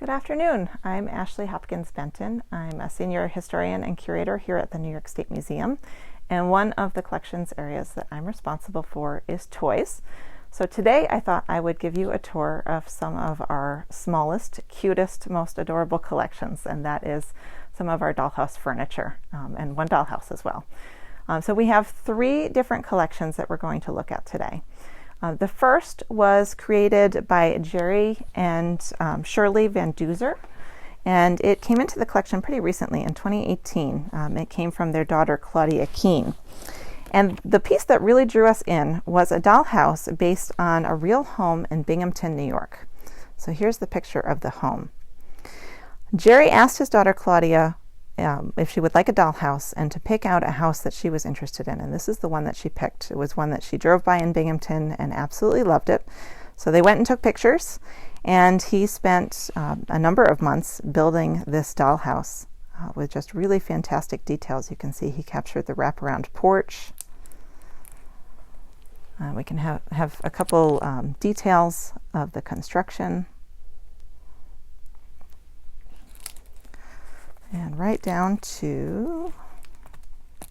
Good afternoon. I'm Ashley Hopkins-Benton. I'm a senior historian and curator here at the New York State Museum, and one of the collections areas that I'm responsible for is toys. So today I thought I would give you a tour of some of our smallest, cutest, most adorable collections, and that is some of our dollhouse furniture and one dollhouse as well. So we have three different collections that we're going to look at today. The first was created by Jerry and Shirley Van Duzer, and it came into the collection pretty recently in 2018. It came from their daughter Claudia Keene. And the piece that really drew us in was a dollhouse based on a real home in Binghamton, New York. So here's the picture of the home. Jerry asked his daughter Claudia if she would like a dollhouse and to pick out a house that she was interested in. And this is the one that she picked. It was one that she drove by in Binghamton and absolutely loved it. So they went and took pictures, and he spent a number of months building this dollhouse with just really fantastic details. You can see he captured the wraparound porch. We can have a couple details of the construction. And right down to the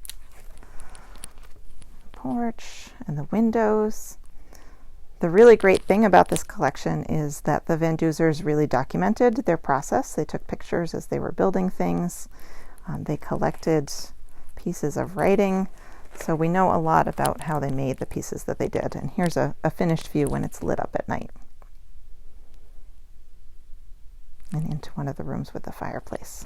porch and the windows. The really great thing about this collection is that the Van Duzers really documented their process. They took pictures as they were building things. They collected pieces of writing. So we know a lot about how they made the pieces that they did. And here's a finished view when it's lit up at night. And into one of the rooms with the fireplace.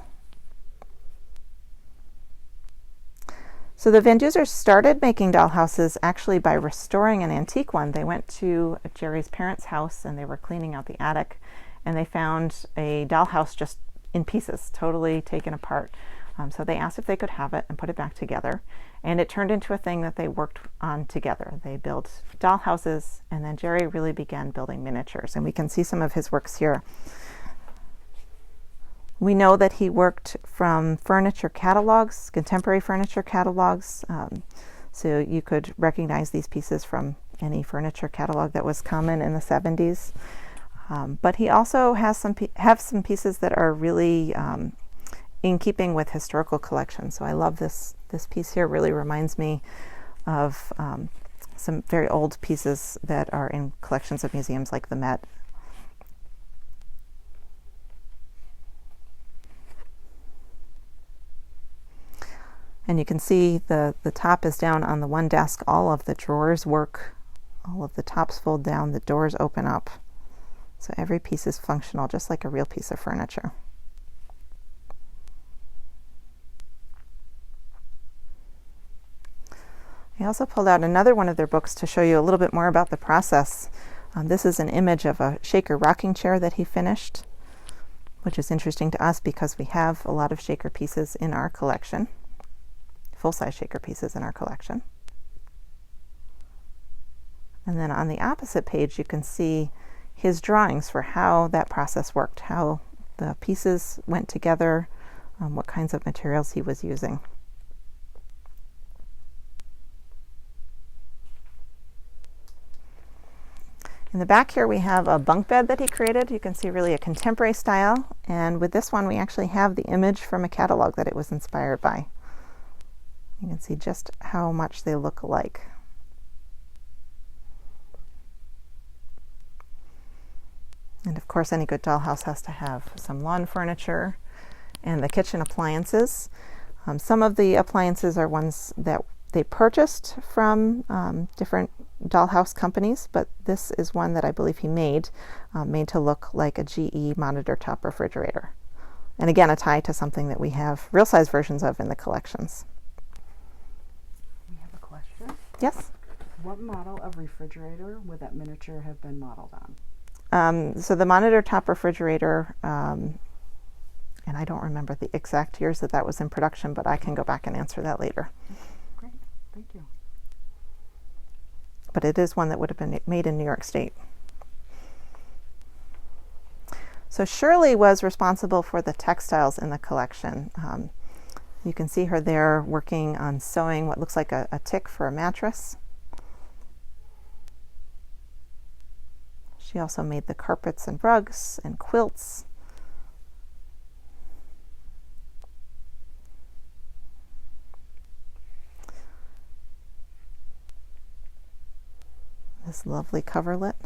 So the Van Duzers started making dollhouses actually by restoring an antique one. They went to Jerry's parents' house and they were cleaning out the attic, and they found a dollhouse just in pieces, totally taken apart. So they asked if they could have it and put it back together, and it turned into a thing that they worked on together. They built dollhouses, and then Jerry really began building miniatures, and we can see some of his works here. We know that he worked from furniture catalogs, contemporary furniture catalogs, so you could recognize these pieces from any furniture catalog that was common in the 70s. But he also has some pieces that are really in keeping with historical collections. So I love this piece here. Really reminds me of some very old pieces that are in collections of museums like the Met. And you can see the top is down on the one desk. All of the drawers work. All of the tops fold down. The doors open up. So every piece is functional, just like a real piece of furniture. I also pulled out another one of their books to show you a little bit more about the process. This is an image of a Shaker rocking chair that he finished, which is interesting to us because we have a lot of Shaker pieces in our collection. Full-size Shaker pieces in our collection. And then on the opposite page you can see his drawings for how that process worked, how the pieces went together, what kinds of materials he was using. In the back here we have a bunk bed that he created. You can see really a contemporary style, and with this one we actually have the image from a catalog that it was inspired by. You can see just how much they look alike. And of course, any good dollhouse has to have some lawn furniture and the kitchen appliances. Some of the appliances are ones that they purchased from different dollhouse companies, but this is one that I believe he made to look like a GE monitor top refrigerator. And again, a tie to something that we have real-size versions of in the collections. Yes? What model of refrigerator would that miniature have been modeled on? So the monitor top refrigerator, and I don't remember the exact years that was in production, but I can go back and answer that later. Great, thank you. But it is one that would have been made in New York State. So Shirley was responsible for the textiles in the collection. You can see her there working on sewing what looks like a tick for a mattress. She also made the carpets and rugs and quilts. this lovely coverlet.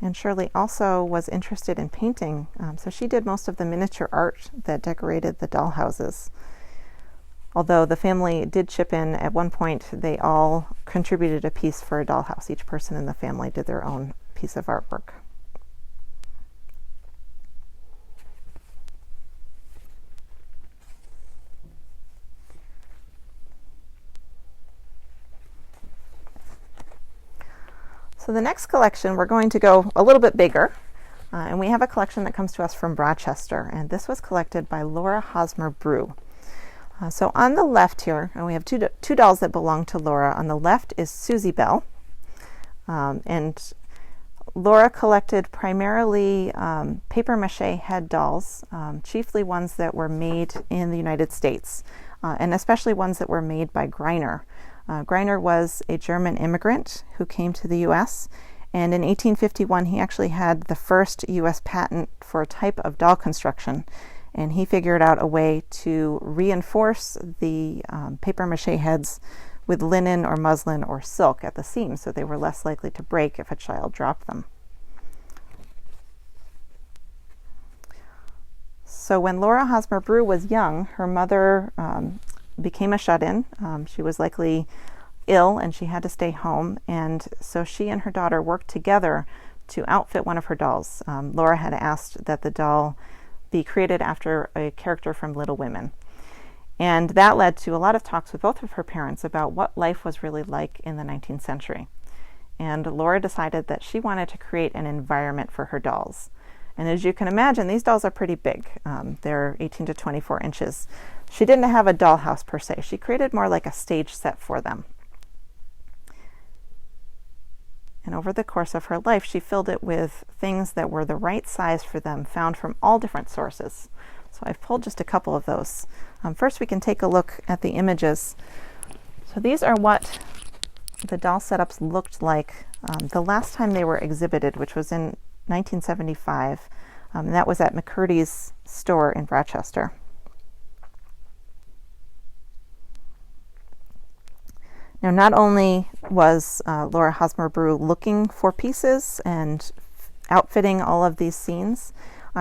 And Shirley also was interested in painting, so she did most of the miniature art that decorated the dollhouses. Although the family did chip in at one point, they all contributed a piece for a dollhouse. Each person in the family did their own piece of artwork. So the next collection, we're going to go a little bit bigger, and we have a collection that comes to us from Rochester, and this was collected by Laura Hosmer Brew. So on the left here, and we have two dolls that belong to Laura. On the left is Susie Belle, and Laura collected primarily paper mache head dolls, chiefly ones that were made in the United States, and especially ones that were made by Greiner. Greiner was a German immigrant who came to the U.S., and in 1851 he actually had the first U.S. patent for a type of doll construction, and he figured out a way to reinforce the paper mache heads with linen or muslin or silk at the seams, so they were less likely to break if a child dropped them. So when Laura Hosmer Brew was young, her mother became a shut-in. She was likely ill and she had to stay home, and so she and her daughter worked together to outfit one of her dolls. Laura had asked that the doll be created after a character from Little Women, and that led to a lot of talks with both of her parents about what life was really like in the 19th century. And Laura decided that she wanted to create an environment for her dolls. And as you can imagine, these dolls are pretty big. They're 18 to 24 inches. She didn't have a dollhouse per se. She created more like a stage set for them. And over the course of her life, she filled it with things that were the right size for them, found from all different sources. So I've pulled just a couple of those. First, we can take a look at the images. So these are what the doll setups looked like the last time they were exhibited, which was in 1975. And that was at McCurdy's store in Rochester. Now, not only was Laura Hosmer Brew looking for pieces and outfitting all of these scenes,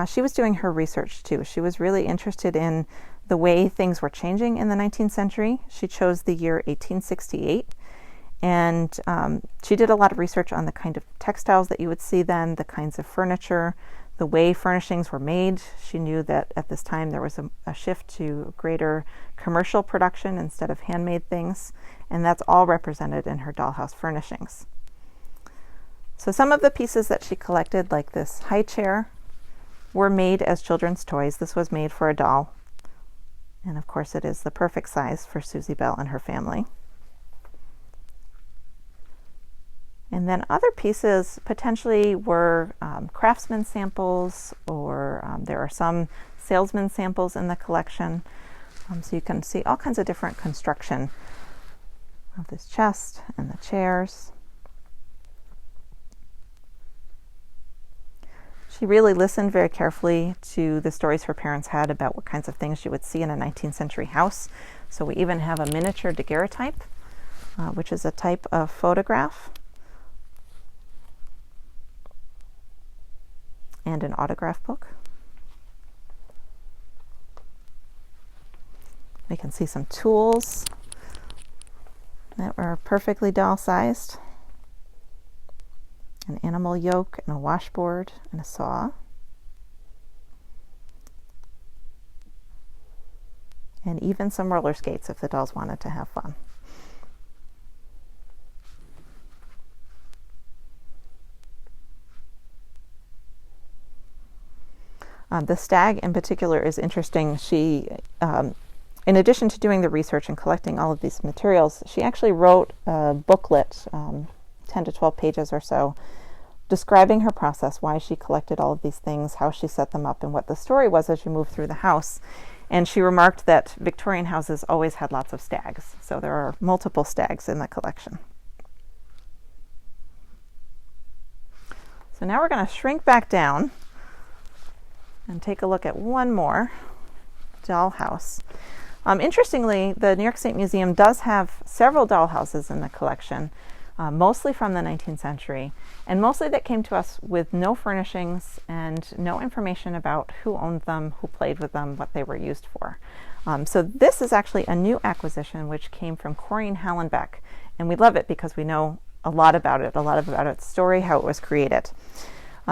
she was doing her research too. She was really interested in the way things were changing in the 19th century. She chose the year 1868, and she did a lot of research on the kind of textiles that you would see then, the kinds of furniture, the way furnishings were made. She knew that at this time there was a shift to greater commercial production instead of handmade things, and that's all represented in her dollhouse furnishings. So some of the pieces that she collected, like this high chair, were made as children's toys. This was made for a doll, and of course it is the perfect size for Susie Belle and her family. And then other pieces potentially were craftsman samples, or there are some salesman samples in the collection. So you can see all kinds of different construction of this chest and the chairs. She really listened very carefully to the stories her parents had about what kinds of things she would see in a 19th century house. So we even have a miniature daguerreotype, which is a type of photograph, and an autograph book. We can see some tools that were perfectly doll-sized. An animal yoke and a washboard and a saw. And even some roller skates if the dolls wanted to have fun. The stag in particular is interesting. She, in addition to doing the research and collecting all of these materials, she actually wrote a booklet, 10 to 12 pages or so, describing her process, why she collected all of these things, how she set them up, and what the story was as you moved through the house. And she remarked that Victorian houses always had lots of stags, so there are multiple stags in the collection. So now we're going to shrink back down and take a look at one more dollhouse. Interestingly, the New York State Museum does have several dollhouses in the collection, mostly from the 19th century, and mostly that came to us with no furnishings and no information about who owned them, who played with them, what they were used for. So this is actually a new acquisition which came from Corinne Hallenbeck, and we love it because we know a lot about its story, how it was created.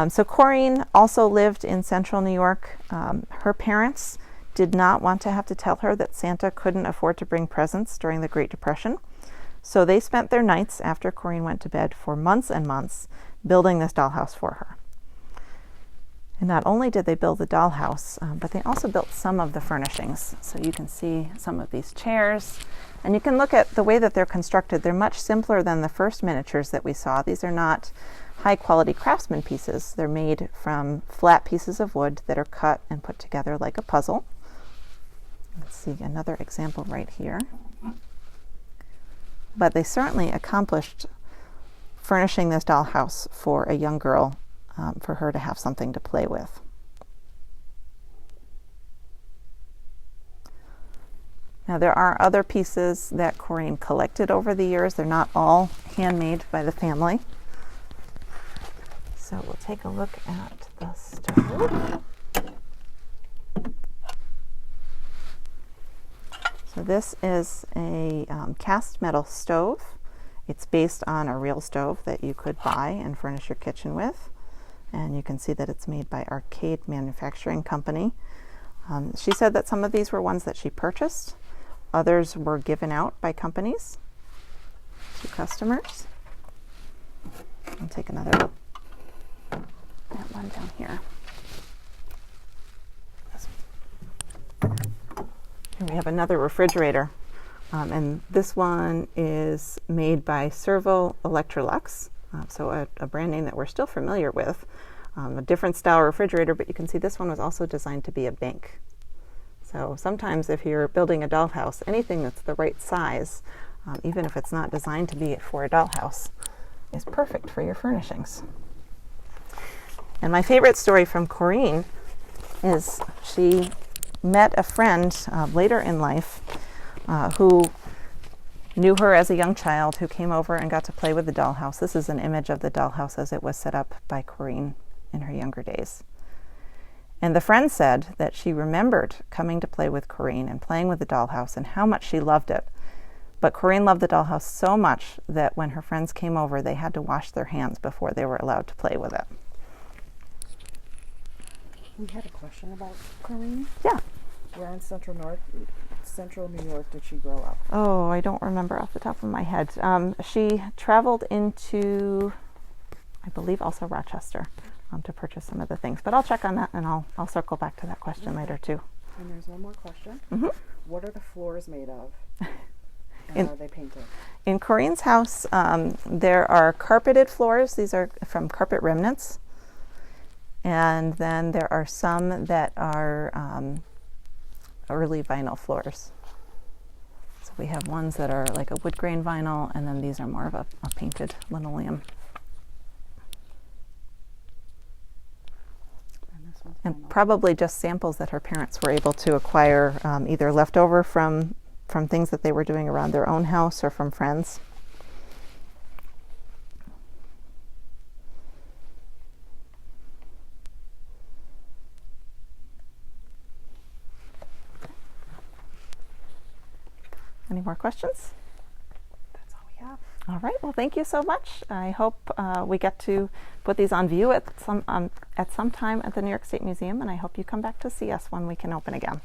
So Corinne also lived in central New York. Her parents did not want to have to tell her that Santa couldn't afford to bring presents during the Great Depression. So they spent their nights after Corinne went to bed for months and months building this dollhouse for her. And not only did they build the dollhouse, but they also built some of the furnishings. So you can see some of these chairs, and you can look at the way that they're constructed. They're much simpler than the first miniatures that we saw. These are not high-quality craftsman pieces. They're made from flat pieces of wood that are cut and put together like a puzzle. Let's see another example right here. But they certainly accomplished furnishing this dollhouse for a young girl, for her to have something to play with. Now there are other pieces that Corinne collected over the years. They're not all handmade by the family. So we'll take a look at the stove. So this is a cast metal stove. It's based on a real stove that you could buy and furnish your kitchen with. And you can see that it's made by Arcade Manufacturing Company. She said that some of these were ones that she purchased. Others were given out by companies to customers. I'll take another look at one down here. Here we have another refrigerator. And this one is made by Servo Electrolux, so a brand name that we're still familiar with. A different style refrigerator, but you can see this one was also designed to be a bank. So sometimes if you're building a dollhouse, anything that's the right size, even if it's not designed to be for a dollhouse, is perfect for your furnishings. And my favorite story from Corinne is she met a friend later in life who knew her as a young child, who came over and got to play with the dollhouse. This is an image of the dollhouse as it was set up by Corinne in her younger days. And the friend said that she remembered coming to play with Corinne and playing with the dollhouse and how much she loved it. But Corinne loved the dollhouse so much that when her friends came over, they had to wash their hands before they were allowed to play with it. We had a question about Corinne. Yeah. Where in Central New York did she grow up? Oh, I don't remember off the top of my head. She traveled into, I believe, also Rochester to purchase some of the things. But I'll check on that, and I'll circle back to that question later too. And there's one more question. Mm-hmm. What are the floors made of? And are they painted? In Corinne's house, there are carpeted floors. These are from Carpet Remnants. And then there are some that are early vinyl floors. So we have ones that are like a wood grain vinyl, and then these are more of a painted linoleum. And probably just samples that her parents were able to acquire, either left over from things that they were doing around their own house or from friends. Any more questions? That's all we have. All right. Well, thank you so much. I hope we get to put these on view at some time at the New York State Museum, and I hope you come back to see us when we can open again.